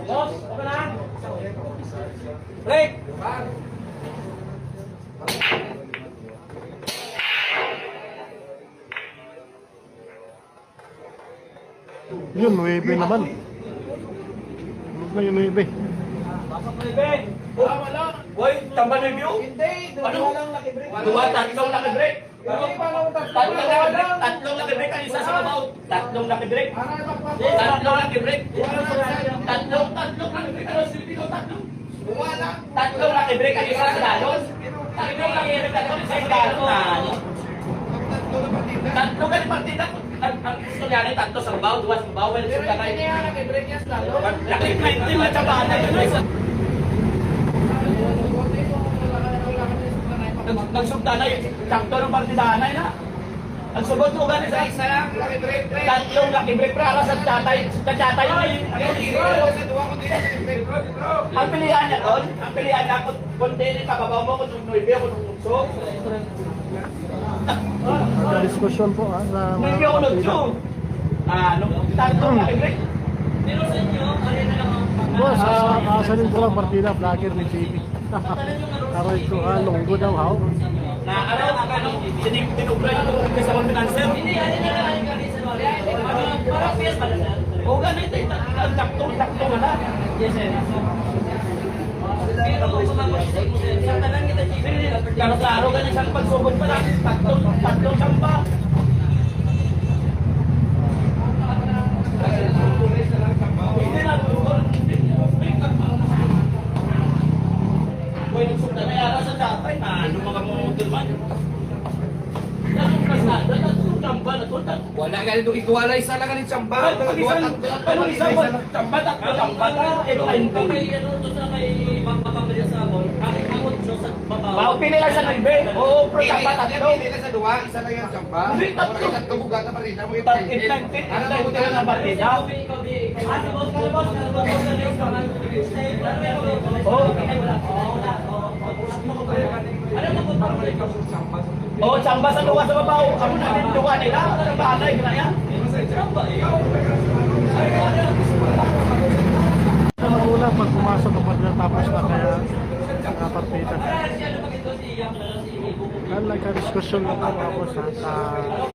Boss, okay na? Break! Yun, 9 naman. Huwag na yung 9. Pasok na ibig! Wala! Uy, tambal review? Hindi, dalawa lang nakibreak. Dua, tatlong nakibreak. Tatlong nakibreak ang isa sa kabaw. Tatlong nakibreak. Tatlong nakibreak. Tatlong nakibreak. Ano silbi ko? Tatlong nakibreak ang isa sa dalon. Tatlong nakibreak ang isa sa dalon. Tatlo ka ni partida. Ang gusto niya rin, tatlo sa kabaw, duwa sa kabaw. Pero hindi niya nakibreak niya sa dalon. Nakibreak na yung matsabana. Nagsugdanay, sakto ng partidanay na. Ang sugod ko ganin sa isa lang, tatlong nakibreak para sa tatay. Sa tatay yun. Ang pilihan niya doon, ang pilihan niya kung hindi kababaw mo, kung nuibe, kung nungso. Diskusyon po sa Nuibe ako nungso. Tatlong nakibreak. Pero sa inyo, kaya na lang ang boss, kasanin ko lang partida, vlogger ni JB. Karoy ko longgo daw haw. Na ano, tinubra yung sa financer. Hindi, ano na lang yung kanisa mo. Parang fierce pa na. O ganito, taktong na. Yes, sir. Pero kung sumapasisay mo, sir, sa talang kita, pero klaro ganyan siyang pagsugod pa natin, tatlong samba. Hindi na, Uy, nagsugda na yara sa tatay na ano mga mungutol man. Anong kasada? Tatlong samba na to. Wala ka nito ikuwala, isa lang ka ni Chamba. Samba, tatlo samba na. Maupili lang sa nagbe. Oo, pero samba tatlo. Hindi na sa duwa, isa lang yung Chamba. Hindi, tatlo. Tatlo bugat na pa rin. Ano mo tayo ng partida? Oh, samba sa duwa sa babaw. Ako na din duwa nila. Ano ba alay na yan? Una pag pumasok kapag natapos na kaya partida. Like diskusyon lang po ako sa